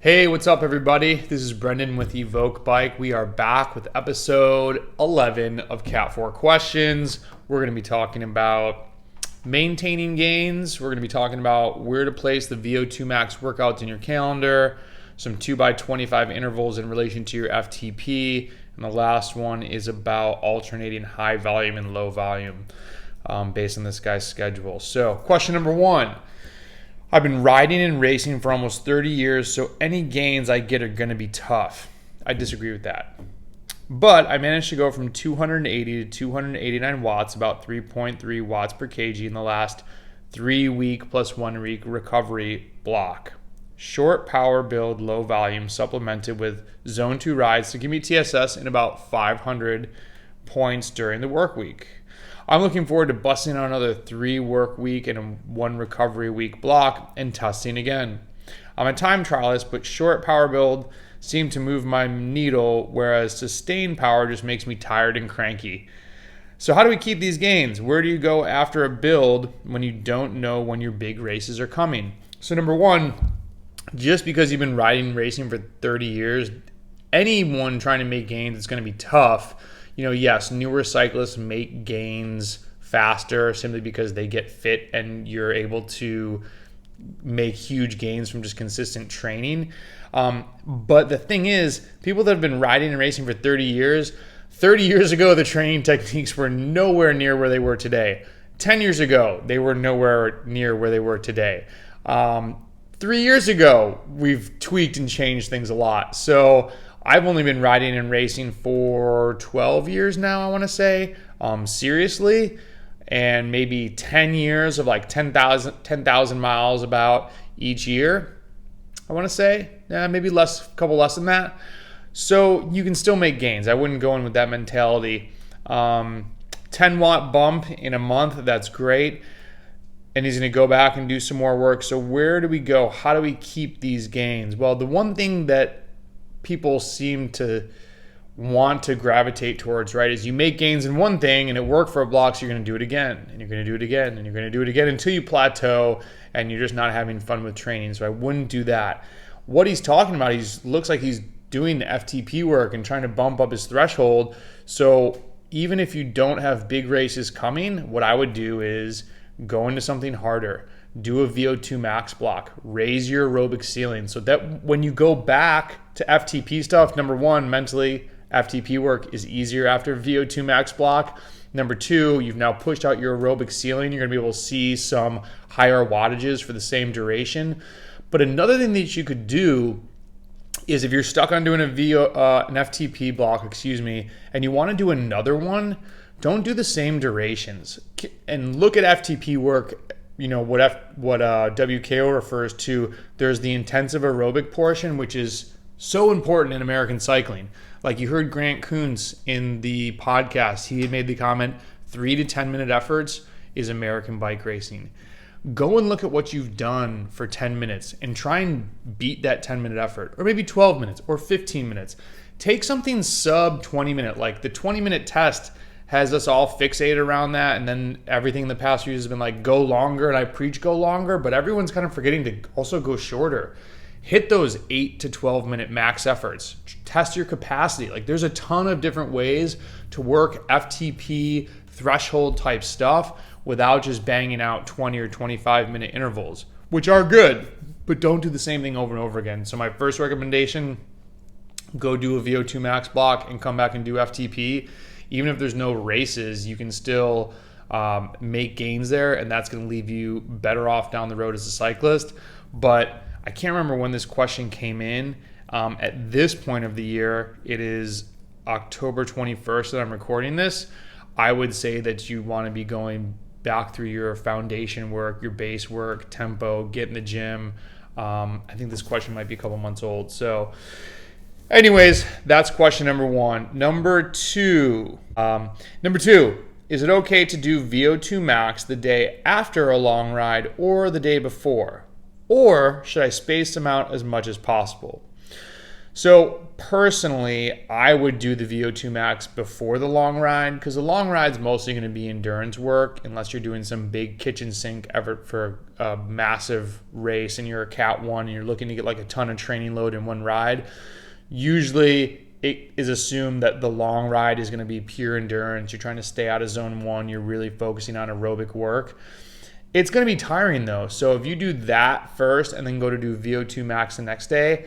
Hey, what's up, everybody? This is Brendan with Evoke Bike. We are back with episode 11 of Cat 4 Questions. We're going to be talking about maintaining gains. We're going to be talking about where to place the VO2Max workouts in your calendar, some 2x25 intervals in relation to your FTP, and the last one is about alternating high volume and low volume based on this guy's schedule. So, question number one. I've been riding and racing for almost 30 years, so any gains I get are going to be tough. I disagree with that. But I managed to go from 280 to 289 watts, about 3.3 watts per kg in the last 3-week plus 1 week recovery block. Short power build, low volume, supplemented with zone 2 rides to give me TSS in about 500 points during the work week. I'm looking forward to busting out another 3 work week and a 1 recovery week block and testing again. I'm a time trialist, but short power build seemed to move my needle, whereas sustained power just makes me tired and cranky. So how do we keep these gains? Where do you go after a build when you don't know when your big races are coming? So number one, just because you've been riding and racing for 30 years, anyone trying to make gains, it's going to be tough. Yes, newer cyclists make gains faster simply because they get fit and you're able to make huge gains from just consistent training. But the thing is, people that have been riding and racing for 30 years ago, the training techniques were nowhere near where they were today. 10 years ago, they were nowhere near where they were today. 3 years ago, we've tweaked and changed things a lot. So I've only been riding and racing for 12 years now, I want to say, seriously, and maybe 10 years of like 10,000 miles about each year, I want to say. Maybe a couple less than that. So you can still make gains. I wouldn't go in with that mentality. 10 watt bump in a month, that's great. And he's going to go back and do some more work. So where do we go? How do we keep these gains? Well, the one thing that people seem to want to gravitate towards, right, is you make gains in one thing and it worked for a block, so you're going to do it again, and you're going to do it again, and you're going to do it again until you plateau and you're just not having fun with training. So I wouldn't do that. What he's talking about, looks like he's doing FTP work and trying to bump up his threshold. So even if you don't have big races coming, what I would do is go into something harder. Do a VO2Max block, raise your aerobic ceiling so that when you go back to FTP stuff, number one, mentally, FTP work is easier after VO2Max block. Number two, you've now pushed out your aerobic ceiling. You're going to be able to see some higher wattages for the same duration. But another thing that you could do is if you're stuck on doing an FTP block, and you want to do another one, don't do the same durations. And look at FTP work. What WKO refers to, there's the intensive aerobic portion, which is so important in American cycling. Like you heard Grant Coons in the podcast, he had made the comment, 3 to 10 minute efforts is American bike racing. Go and look at what you've done for 10 minutes and try and beat that 10-minute effort, or maybe 12 minutes or 15 minutes. Take something sub 20 minute, like the 20-minute test has us all fixated around that, and then everything in the past few years has been like, go longer, and I preach go longer, but everyone's kind of forgetting to also go shorter. Hit those 8 to 12 minute max efforts. Test your capacity. Like there's a ton of different ways to work FTP threshold type stuff without just banging out 20 or 25 minute intervals, which are good, but don't do the same thing over and over again. So my first recommendation, go do a VO2Max block and come back and do FTP. Even if there's no races, you can still make gains there, and that's going to leave you better off down the road as a cyclist. But I can't remember when this question came in. At this point of the year, it is October 21st that I'm recording this. I would say that you want to be going back through your foundation work, your base work, tempo, get in the gym. I think this question might be a couple months old. So anyways, that's question number one. Number two, is it okay to do VO2Max the day after a long ride or the day before? Or should I space them out as much as possible? So personally, I would do the VO2 max before the long ride, because the long ride's mostly going to be endurance work unless you're doing some big kitchen sink effort for a massive race and you're a Cat 1 and you're looking to get like a ton of training load in one ride. Usually it is assumed that the long ride is going to be pure endurance. You're trying to stay out of zone 1. You're really focusing on aerobic work. It's going to be tiring though. So if you do that first and then go to do VO2 max the next day,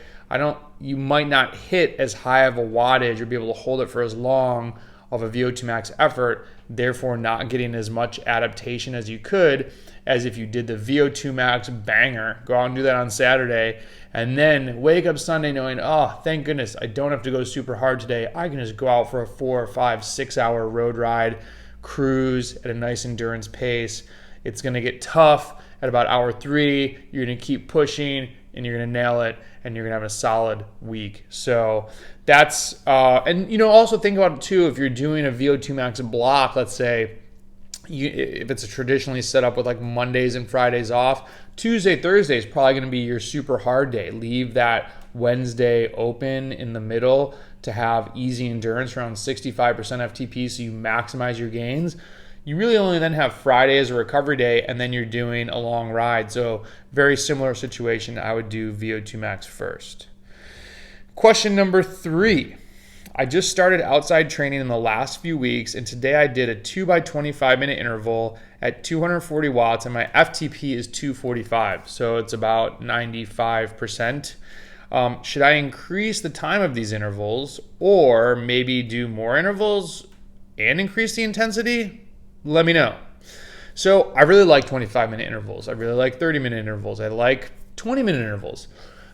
you might not hit as high of a wattage or be able to hold it for as long of a VO2 max effort, therefore not getting as much adaptation as you could as if you did the VO2 max banger. Go out and do that on Saturday and then wake up Sunday knowing, oh, thank goodness I don't have to go super hard today. I can just go out for a 4 or 5, 6 hour road ride, cruise at a nice endurance pace. It's going to get tough at about hour 3. You're going to keep pushing and you're going to nail it and you're going to have a solid week. So that's, and also think about it too, if you're doing a VO2 max block, let's say, if it's a traditionally set up with like Mondays and Fridays off, Tuesday, Thursday is probably going to be your super hard day. Leave that Wednesday open in the middle to have easy endurance around 65% FTP so you maximize your gains. You really only then have Friday as a recovery day, and then you're doing a long ride. So very similar situation. I would do VO2 max first. Question number 3. I just started outside training in the last few weeks, and today I did a 2x25 minute interval at 240 watts, and my FTP is 245. So it's about 95%. Should I increase the time of these intervals or maybe do more intervals and increase the intensity? Let me know. So I really like 25-minute intervals. I really like 30-minute intervals. I like 20-minute intervals.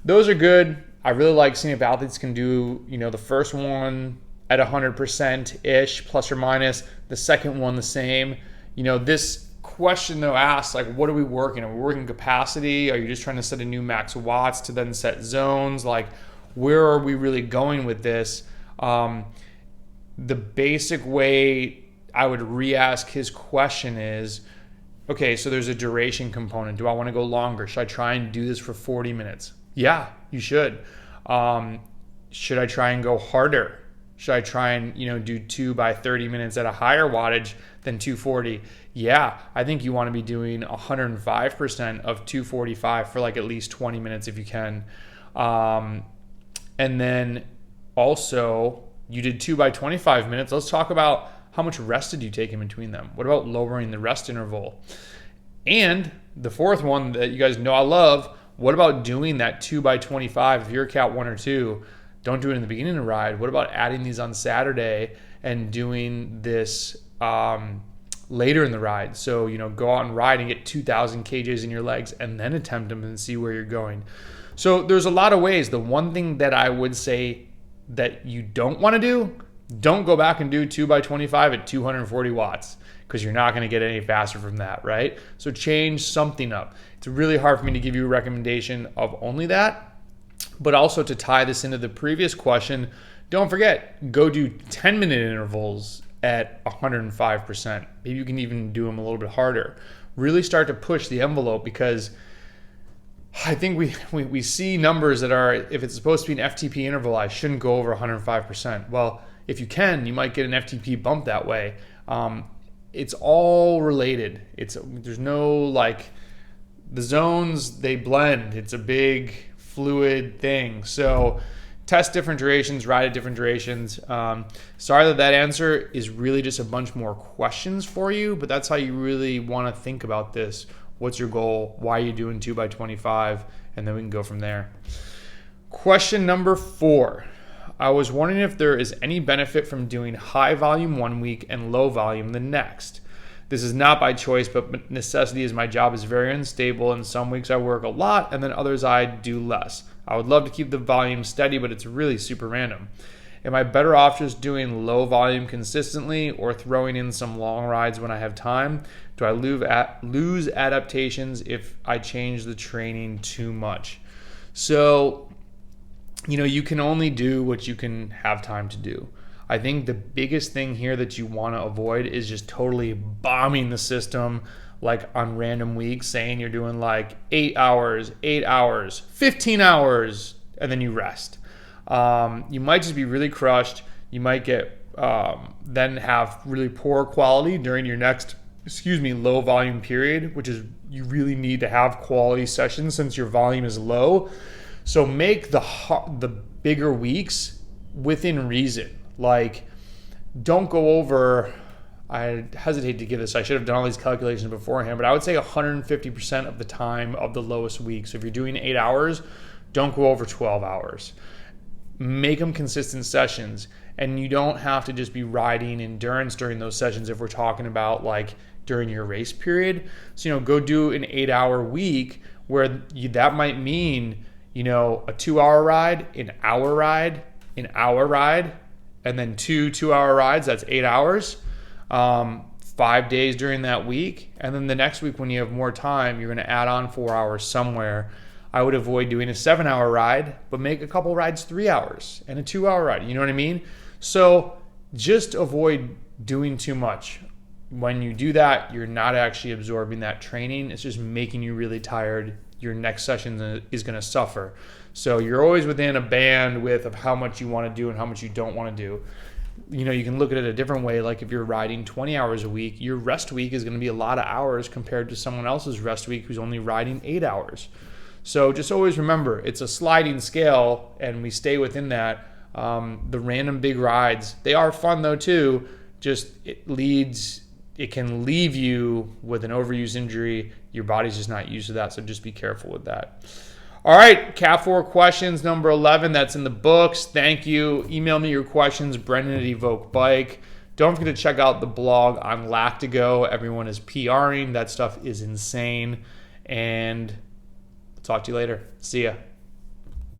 Those are good. I really like seeing if athletes can do, the first one at 100%-ish, plus or minus, the second one the same. This question though asks, like, what are we working? Are we working capacity? Are you just trying to set a new max watts to then set zones? Like, where are we really going with this? The basic way I would re-ask his question is, okay, so there's a duration component. Do I want to go longer? Should I try and do this for 40 minutes? Yeah, you should. Should I try and go harder? Should I try and, do 2 by 30 minutes at a higher wattage than 240? Yeah, I think you want to be doing 105% of 245 for like at least 20 minutes if you can. And then also you did 2 by 25 minutes. Let's talk about how much rest did you take in between them? What about lowering the rest interval? And the fourth one that you guys know I love, what about doing that 2 by 25? If you're a Cat 1 or 2, don't do it in the beginning of the ride. What about adding these on Saturday and doing this later in the ride? So, go out and ride and get 2,000 kJs in your legs and then attempt them and see where you're going. So there's a lot of ways. The one thing that I would say that you don't want to do, don't go back and do 2 by 25 at 240 watts because you're not going to get any faster from that, right? So change something up. It's really hard for me to give you a recommendation of only that, but also to tie this into the previous question, don't forget, go do 10-minute intervals at 105%. Maybe you can even do them a little bit harder. Really start to push the envelope because I think we see numbers that are, if it's supposed to be an FTP interval, I shouldn't go over 105%. Well, if you can, you might get an FTP bump that way. It's all related. There's no the zones, they blend. It's a big fluid thing. So test different durations, ride at different durations. Sorry that answer is really just a bunch more questions for you, but that's how you really want to think about this. What's your goal? Why are you doing 2 by 25? And then we can go from there. Question number 4. I was wondering if there is any benefit from doing high volume one week and low volume the next. This is not by choice, but necessity, as my job is very unstable, and some weeks I work a lot and then others I do less. I would love to keep the volume steady, but it's really super random. Am I better off just doing low volume consistently or throwing in some long rides when I have time? Do I lose adaptations if I change the training too much? So, you can only do what you can have time to do. I think the biggest thing here that you want to avoid is just totally bombing the system on random weeks, saying you're doing 8 hours, 8 hours, 15 hours, and then you rest. You might just be really crushed. You might get then have really poor quality during your next, low volume period, which is you really need to have quality sessions since your volume is low. So make the bigger weeks within reason. Like, don't go over, I hesitate to give this, I should have done all these calculations beforehand, but I would say 150% of the time of the lowest week. So if you're doing 8 hours, don't go over 12 hours. Make them consistent sessions, and you don't have to just be riding endurance during those sessions if we're talking about like during your race period. So, go do an 8-hour week where that might mean, a 2-hour ride, an hour ride, and then two 2-hour rides. That's 8 hours, 5 days during that week. And then the next week when you have more time, you're going to add on 4 hours somewhere. I would avoid doing a 7-hour ride, but make a couple rides 3 hours and a 2-hour ride. You know what I mean? So just avoid doing too much. When you do that, you're not actually absorbing that training. It's just making you really tired. Your next session is going to suffer. So you're always within a bandwidth of how much you want to do and how much you don't want to do. You can look at it a different way. Like if you're riding 20 hours a week, your rest week is going to be a lot of hours compared to someone else's rest week who's only riding 8 hours. So just always remember, it's a sliding scale, and we stay within that. The random big rides, they are fun though too. Just it can leave you with an overuse injury. Your body's just not used to that, so just be careful with that. All right, Cat 4 questions number 11. That's in the books. Thank you. Email me your questions, Brendan at Evoke Bike. Don't forget to check out the blog on Lactigo. Everyone is PRing. That stuff is insane. And talk to you later. See ya.